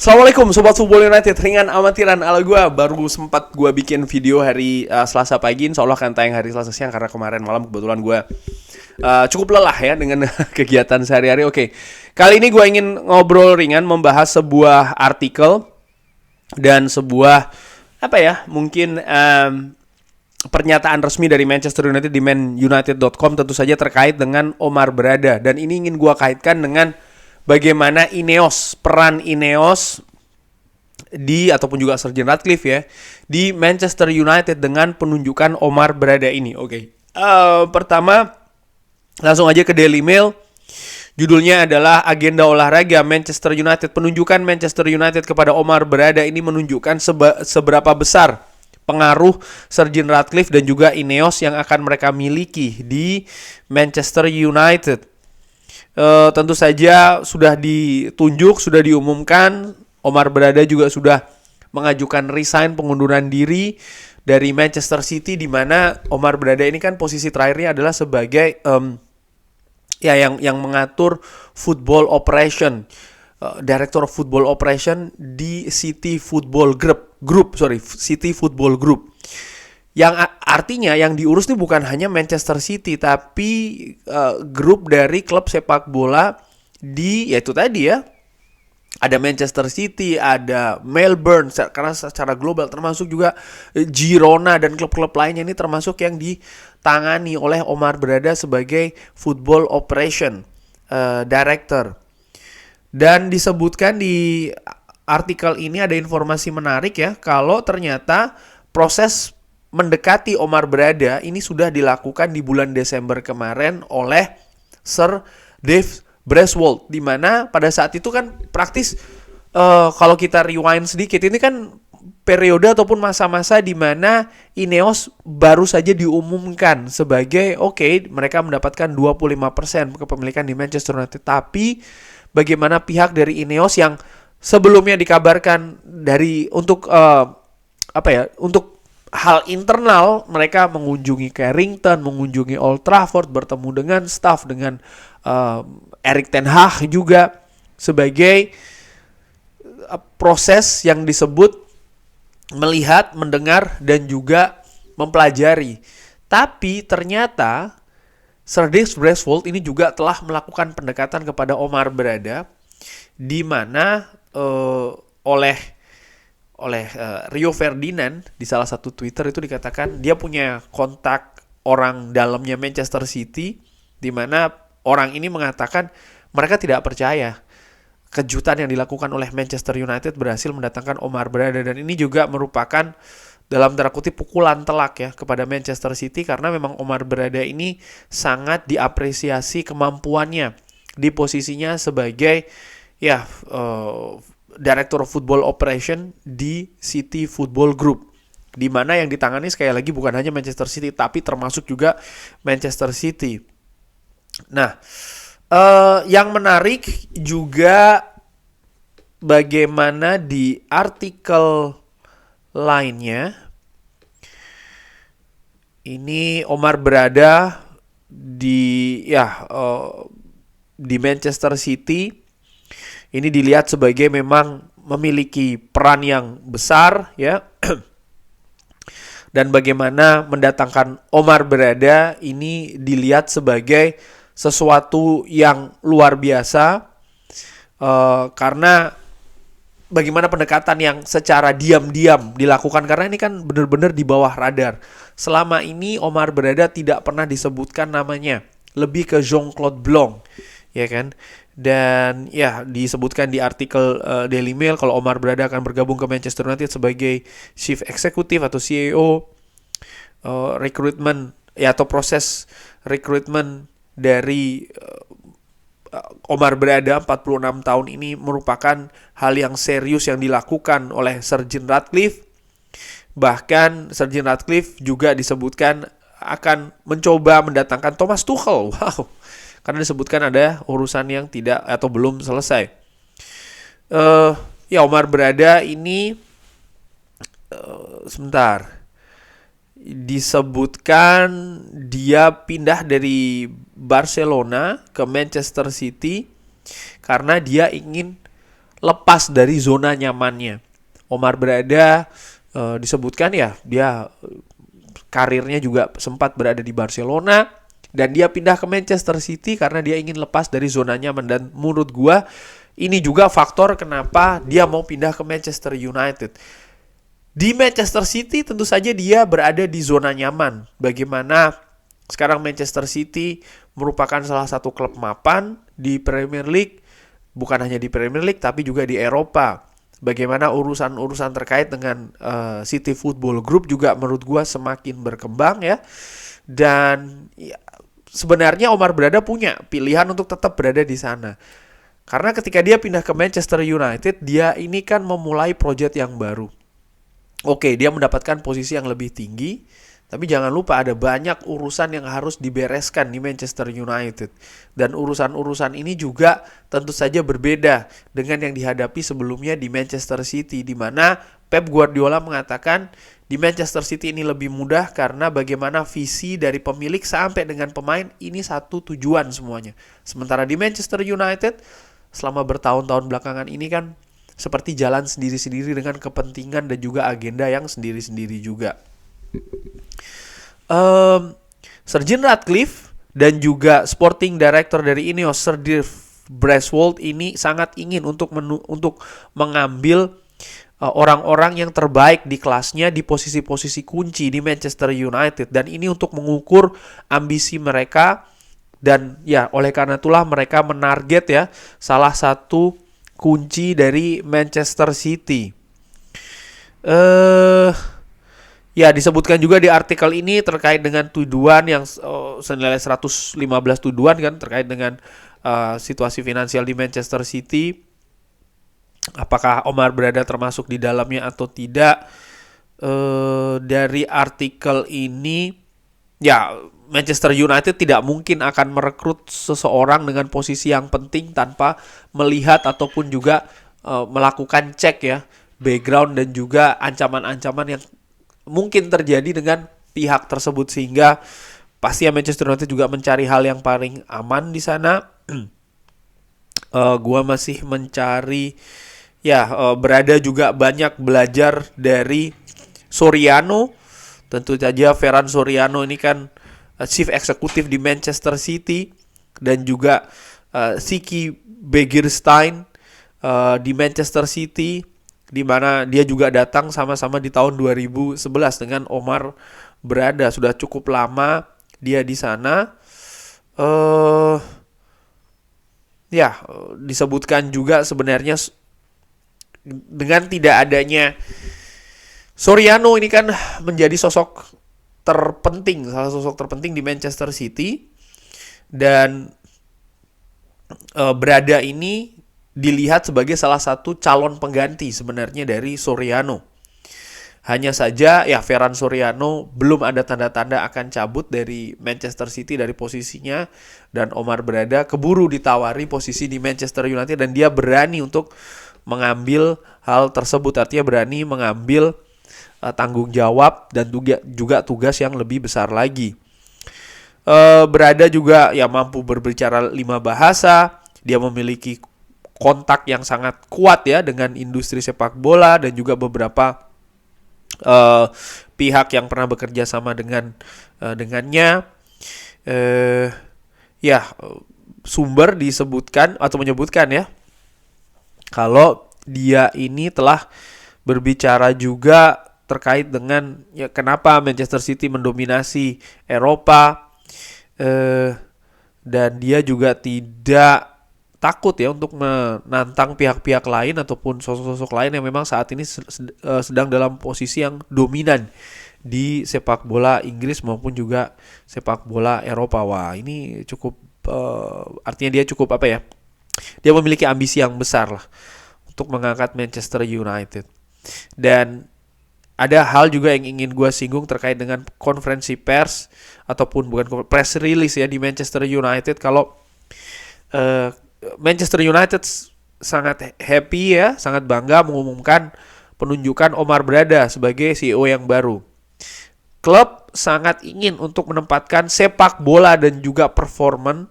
Assalamualaikum Sobat Football United, ringan amatiran ala gue. Baru sempat gue bikin video hari Selasa pagi, insya Allah akan tayang hari Selasa siang. Karena kemarin malam kebetulan gue cukup lelah ya dengan kegiatan sehari-hari. Oke, kali ini gue ingin ngobrol ringan, membahas sebuah artikel dan sebuah mungkin pernyataan resmi dari Manchester United di manunited.com, tentu saja terkait dengan Omar Berrada. Dan ini ingin gue kaitkan dengan bagaimana peran Ineos ataupun juga Sir Jim Ratcliffe ya di Manchester United dengan penunjukan Omar Berrada ini. Pertama langsung aja ke Daily Mail. Judulnya adalah agenda olahraga Manchester United. Penunjukan Manchester United kepada Omar Berrada ini menunjukkan seberapa besar pengaruh Sir Jim Ratcliffe dan juga Ineos yang akan mereka miliki di Manchester United. Tentu saja sudah ditunjuk, sudah diumumkan. Omar Berrada juga sudah mengajukan resign, pengunduran diri dari Manchester City, di mana Omar Berrada ini kan posisi terakhirnya adalah sebagai yang mengatur football operation, Director of Football Operation di City Football City Football Group. Yang artinya yang diurus ini bukan hanya Manchester City, tapi grup dari klub sepak bola yaitu tadi ya. Ada Manchester City, ada Melbourne, karena secara global termasuk juga Girona dan klub-klub lainnya ini termasuk yang ditangani oleh Omar Berrada sebagai Football Operation Director. Dan disebutkan di artikel ini ada informasi menarik ya, kalau ternyata proses mendekati Omar Berrada ini sudah dilakukan di bulan Desember kemarin oleh Sir Dave Brasswold, di mana pada saat itu kan praktis kalau kita rewind sedikit, ini kan periode ataupun masa-masa di mana Ineos baru saja diumumkan sebagai mereka mendapatkan 25% kepemilikan di Manchester United. Tapi bagaimana pihak dari Ineos yang sebelumnya dikabarkan untuk hal internal, mereka mengunjungi Carrington, mengunjungi Old Trafford, bertemu dengan staff, dengan Erik ten Hag juga, sebagai proses yang disebut melihat, mendengar, dan juga mempelajari. Tapi ternyata Sir Dave Brasswold ini juga telah melakukan pendekatan kepada Omar Berrada, di mana oleh Rio Ferdinand di salah satu Twitter itu dikatakan dia punya kontak orang dalamnya Manchester City, di mana orang ini mengatakan mereka tidak percaya kejutan yang dilakukan oleh Manchester United berhasil mendatangkan Omar Berrada. Dan ini juga merupakan dalam tanda kutip pukulan telak ya kepada Manchester City, karena memang Omar Berrada ini sangat diapresiasi kemampuannya di posisinya sebagai Director of Football Operation di City Football Group, di mana yang ditangani sekali lagi bukan hanya Manchester City, tapi termasuk juga Manchester City. Nah, yang menarik juga bagaimana di artikel lainnya ini Omar Berrada di Manchester City ini dilihat sebagai memang memiliki peran yang besar ya. Dan bagaimana mendatangkan Omar Berrada ini dilihat sebagai sesuatu yang luar biasa, karena bagaimana pendekatan yang secara diam-diam dilakukan, karena ini kan benar-benar di bawah radar. Selama ini Omar Berrada tidak pernah disebutkan namanya, lebih ke Jean-Claude Blanc ya kan. Dan ya disebutkan di artikel Daily Mail kalau Omar Berrada akan bergabung ke Manchester United sebagai Chief Executive atau CEO. Rekrutmen atau proses rekrutmen dari Omar Berrada 46 tahun ini merupakan hal yang serius yang dilakukan oleh Sir Jim Ratcliffe. Bahkan Sir Jim Ratcliffe juga disebutkan akan mencoba mendatangkan Thomas Tuchel. Wow. Karena disebutkan ada urusan yang tidak atau belum selesai. Omar Berrada ini disebutkan dia pindah dari Barcelona ke Manchester City karena dia ingin lepas dari zona nyamannya. Omar Berada disebutkan ya, dia karirnya juga sempat berada di Barcelona dan dia pindah ke Manchester City karena dia ingin lepas dari zona nyaman. Dan menurut gua ini juga faktor kenapa dia mau pindah ke Manchester United. Di Manchester City tentu saja dia berada di zona nyaman. Bagaimana sekarang Manchester City merupakan salah satu klub mapan di Premier League, bukan hanya di Premier League tapi juga di Eropa. Bagaimana urusan-urusan terkait dengan City Football Group juga menurut gua semakin berkembang ya. Dan ya, sebenarnya Omar Berada punya pilihan untuk tetap berada di sana. Karena ketika dia pindah ke Manchester United, dia ini kan memulai proyek yang baru. Oke, dia mendapatkan posisi yang lebih tinggi, tapi jangan lupa ada banyak urusan yang harus dibereskan di Manchester United. Dan urusan-urusan ini juga tentu saja berbeda dengan yang dihadapi sebelumnya di Manchester City, di mana Pep Guardiola mengatakan di Manchester City ini lebih mudah karena bagaimana visi dari pemilik sampai dengan pemain ini satu tujuan semuanya. Sementara di Manchester United selama bertahun-tahun belakangan ini kan seperti jalan sendiri-sendiri dengan kepentingan dan juga agenda yang sendiri-sendiri juga. Sir Jim Ratcliffe dan juga sporting director dari Ineos, Sir Dirk Braswold ini sangat ingin untuk mengambil orang-orang yang terbaik di kelasnya di posisi-posisi kunci di Manchester United, dan ini untuk mengukur ambisi mereka. Dan ya oleh karena itulah mereka menarget ya salah satu kunci dari Manchester City. Ya, disebutkan juga di artikel ini terkait dengan tuduhan yang senilai 115 tuduhan kan terkait dengan situasi finansial di Manchester City. Apakah Omar Berada termasuk di dalamnya atau tidak? Dari artikel ini, ya Manchester United tidak mungkin akan merekrut seseorang dengan posisi yang penting tanpa melihat ataupun juga melakukan cek ya background dan juga ancaman-ancaman yang mungkin terjadi dengan pihak tersebut, sehingga pasti Manchester United juga mencari hal yang paling aman di sana. Gua masih mencari ya Berada juga banyak belajar dari Soriano. Tentu saja Ferran Soriano ini kan chief eksekutif di Manchester City, dan juga Siki Begiristain di Manchester City, di mana dia juga datang sama-sama di tahun 2011 dengan Omar Berada. Sudah cukup lama dia di sana. Disebutkan juga sebenarnya dengan tidak adanya Soriano ini kan menjadi sosok terpenting, salah sosok terpenting di Manchester City, dan Berada ini dilihat sebagai salah satu calon pengganti sebenarnya dari Soriano. Hanya saja ya Ferran Soriano belum ada tanda-tanda akan cabut dari Manchester City dari posisinya, dan Omar Berada keburu ditawari posisi di Manchester United dan dia berani untuk mengambil hal tersebut, artinya berani mengambil tanggung jawab dan juga tugas yang lebih besar lagi. Berada juga ya mampu berbicara 5 bahasa, dia memiliki kontak yang sangat kuat ya dengan industri sepak bola dan juga beberapa pihak yang pernah bekerja sama dengannya. Sumber disebutkan atau menyebutkan ya kalau dia ini telah berbicara juga terkait dengan ya kenapa Manchester City mendominasi Eropa, dan dia juga tidak takut ya untuk menantang pihak-pihak lain ataupun sosok-sosok lain yang memang saat ini sedang dalam posisi yang dominan di sepak bola Inggris maupun juga sepak bola Eropa. Wah, ini cukup artinya dia cukup dia memiliki ambisi yang besar lah untuk mengangkat Manchester United. Dan ada hal juga yang ingin gue singgung terkait dengan konferensi pers ataupun bukan press release ya di Manchester United. Kalau Manchester United sangat happy ya, sangat bangga mengumumkan penunjukan Omar Berada sebagai CEO yang baru. Klub sangat ingin untuk menempatkan sepak bola dan juga performan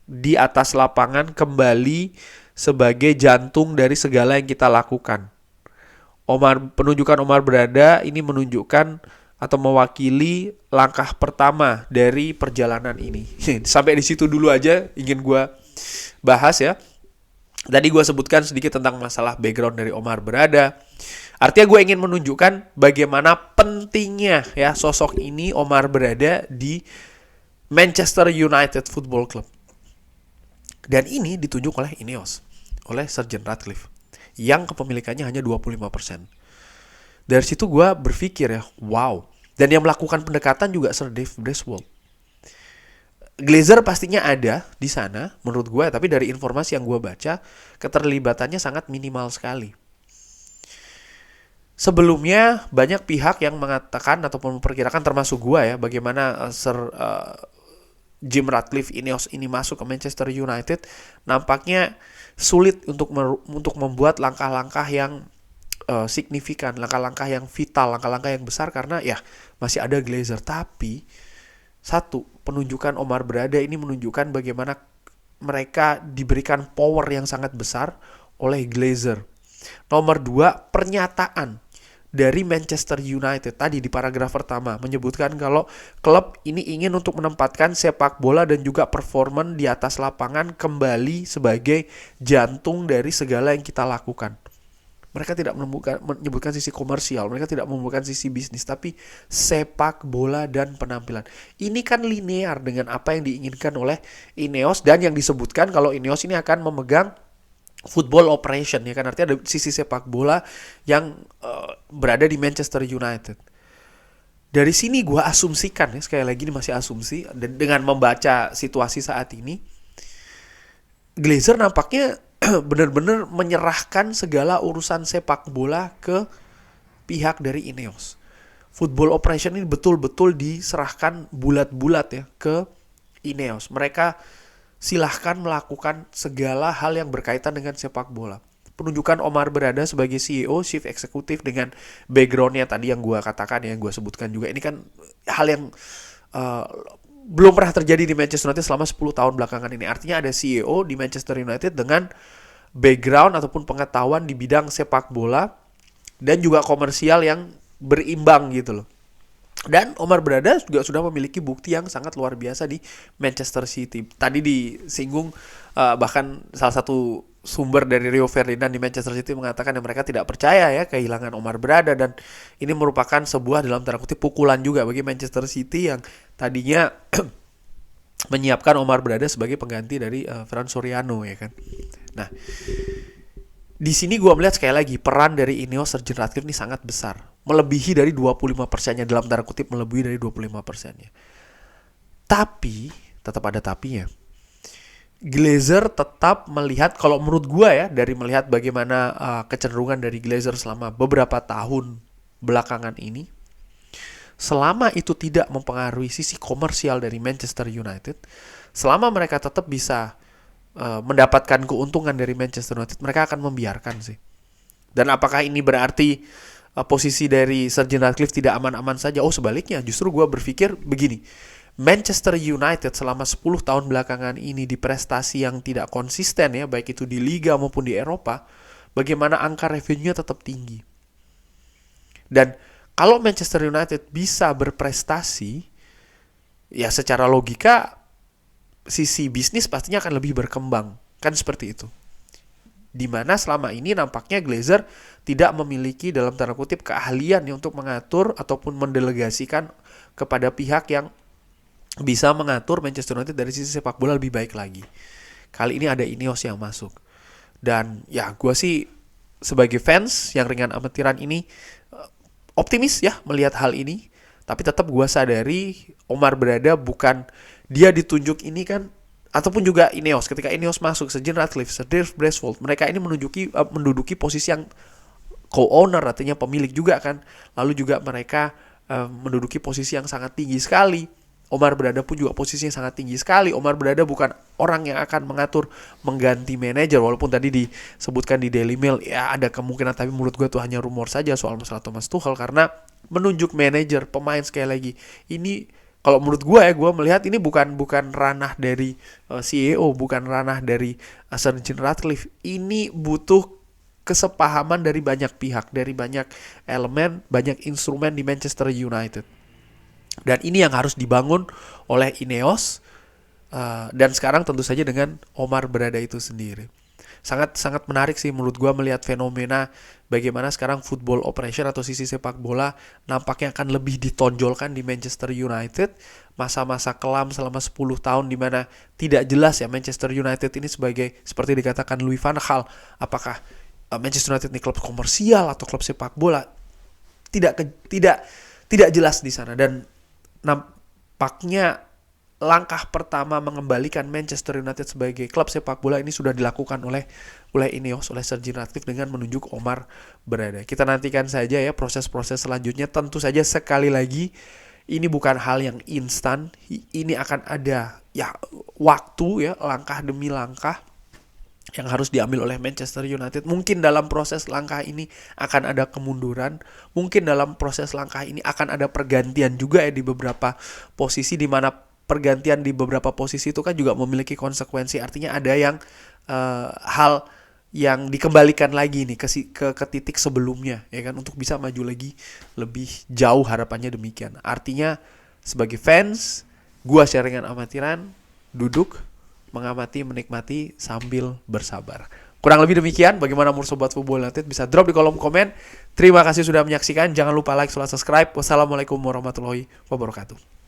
di atas lapangan kembali sebagai jantung dari segala yang kita lakukan. Penunjukan Omar Berada ini menunjukkan atau mewakili langkah pertama dari perjalanan ini. Sampai di situ dulu aja ingin gue bahas ya. Tadi gue sebutkan sedikit tentang masalah background dari Omar Berada. Artinya gue ingin menunjukkan bagaimana pentingnya ya sosok ini Omar Berada di Manchester United Football Club. Dan ini ditunjuk oleh Ineos, oleh Sir Jim Ratcliffe, yang kepemilikannya hanya 25%. Dari situ gue berpikir ya, wow. Dan yang melakukan pendekatan juga Sir Dave Brasswold. Glazer pastinya ada di sana menurut gue, tapi dari informasi yang gue baca, keterlibatannya sangat minimal sekali. Sebelumnya banyak pihak yang mengatakan ataupun memperkirakan, termasuk gue ya, bagaimana Sir Jim Ratcliffe Ineos ini masuk ke Manchester United nampaknya sulit untuk membuat langkah-langkah yang signifikan, langkah-langkah yang vital, langkah-langkah yang besar karena ya masih ada Glazer. Tapi satu, penunjukan Omar Berada ini menunjukkan bagaimana mereka diberikan power yang sangat besar oleh Glazer. Nomor 2, pernyataan dari Manchester United tadi di paragraf pertama menyebutkan kalau klub ini ingin untuk menempatkan sepak bola dan juga performan di atas lapangan kembali sebagai jantung dari segala yang kita lakukan. Mereka tidak menyebutkan sisi komersial, mereka tidak menyebutkan sisi bisnis, tapi sepak bola dan penampilan. Ini kan linear dengan apa yang diinginkan oleh Ineos, dan yang disebutkan kalau Ineos ini akan memegang football operation, ya kan, artinya ada sisi sepak bola yang berada di Manchester United. Dari sini gue asumsikan ya, sekali lagi ini masih asumsi, dan dengan membaca situasi saat ini, Glazer nampaknya benar-benar menyerahkan segala urusan sepak bola ke pihak dari Ineos. Football operation ini betul-betul diserahkan bulat-bulat ya ke Ineos. Mereka silahkan melakukan segala hal yang berkaitan dengan sepak bola. Penunjukan Omar Berada sebagai CEO, Chief Executive dengan backgroundnya tadi yang gue katakan, yang gue sebutkan juga. Ini kan hal yang belum pernah terjadi di Manchester United selama 10 tahun belakangan ini. Artinya ada CEO di Manchester United dengan background ataupun pengetahuan di bidang sepak bola dan juga komersial yang berimbang gitu loh. Dan Omar Berada juga sudah memiliki bukti yang sangat luar biasa di Manchester City. Tadi disinggung bahkan salah satu sumber dari Rio Ferdinand di Manchester City mengatakan yang mereka tidak percaya ya kehilangan Omar Berada, dan ini merupakan sebuah dalam tanda kutip pukulan juga bagi Manchester City yang tadinya menyiapkan Omar Berada sebagai pengganti dari Fran Soriano ya kan. Nah, di sini gue melihat sekali lagi peran dari Ineos Sir Jim Ratcliffe ini sangat besar. Melebihi dari 25%-nya, dalam tanda kutip melebihi dari 25%-nya. Tapi, tetap ada tapinya. Glazer tetap melihat, kalau menurut gue ya, dari melihat bagaimana kecenderungan dari Glazer selama beberapa tahun belakangan ini, selama itu tidak mempengaruhi sisi komersial dari Manchester United, selama mereka tetap bisa mendapatkan keuntungan dari Manchester United, mereka akan membiarkan sih. Dan apakah ini berarti posisi dari Sir Jim Ratcliffe tidak aman-aman saja? Oh, sebaliknya, justru gue berpikir begini. Manchester United selama 10 tahun belakangan ini di prestasi yang tidak konsisten ya, baik itu di Liga maupun di Eropa, bagaimana angka revenue-nya tetap tinggi. Dan kalau Manchester United bisa berprestasi, ya secara logika sisi bisnis pastinya akan lebih berkembang. Kan seperti itu. Dimana selama ini nampaknya Glazer tidak memiliki dalam tanda kutip keahlian untuk mengatur ataupun mendelegasikan kepada pihak yang bisa mengatur Manchester United dari sisi sepak bola lebih baik lagi. Kali ini ada Ineos yang masuk. Dan ya gue sih sebagai fans yang ringan amatiran ini optimis ya melihat hal ini. Tapi tetap gue sadari Omar Berada bukan dia ditunjuk ini kan, ataupun juga Ineos. Ketika Ineos masuk, Sir Jim Ratcliffe, Sir Dave Brasswold, mereka ini menduduki posisi yang co-owner, artinya pemilik juga kan. Lalu juga mereka menduduki posisi yang sangat tinggi sekali. Omar Berada pun juga posisinya sangat tinggi sekali. Omar Berada bukan orang yang akan mengatur mengganti manajer, walaupun tadi disebutkan di Daily Mail ya ada kemungkinan, tapi menurut gue itu hanya rumor saja soal masalah Thomas Tuchel, karena menunjuk manajer, pemain sekali lagi ini Kalau menurut gue ya, gue melihat ini bukan ranah dari CEO, bukan ranah dari Sir Jim Ratcliffe. Ini butuh kesepahaman dari banyak pihak, dari banyak elemen, banyak instrumen di Manchester United. Dan ini yang harus dibangun oleh Ineos, dan sekarang tentu saja dengan Omar Berada itu sendiri. Sangat menarik sih menurut gue melihat fenomena bagaimana sekarang football operation atau sisi sepak bola nampaknya akan lebih ditonjolkan di Manchester United. Masa-masa kelam selama 10 tahun di mana tidak jelas ya Manchester United ini sebagai, seperti dikatakan Louis van Gaal, apakah Manchester United ini klub komersial atau klub sepak bola, tidak jelas di sana. Dan nampaknya langkah pertama mengembalikan Manchester United sebagai klub sepak bola ini sudah dilakukan oleh Ineos, oleh Sir Jim Ratcliffe dengan menunjuk Omar Berada. Kita nantikan saja ya proses-proses selanjutnya. Tentu saja sekali lagi ini bukan hal yang instan. Ini akan ada ya waktu ya, langkah demi langkah yang harus diambil oleh Manchester United. Mungkin dalam proses langkah ini akan ada kemunduran. Mungkin dalam proses langkah ini akan ada pergantian juga ya di beberapa posisi, di mana pergantian di beberapa posisi itu kan juga memiliki konsekuensi. Artinya ada yang hal yang dikembalikan lagi nih ke titik sebelumnya ya kan, untuk bisa maju lagi lebih jauh, harapannya demikian. Artinya sebagai fans, gua sharingan amatiran, duduk mengamati, menikmati sambil bersabar. Kurang lebih demikian. Bagaimana menurut Sobat Football United? Bisa drop di kolom komen. Terima kasih sudah menyaksikan. Jangan lupa like, subscribe. Wassalamualaikum warahmatullahi wabarakatuh.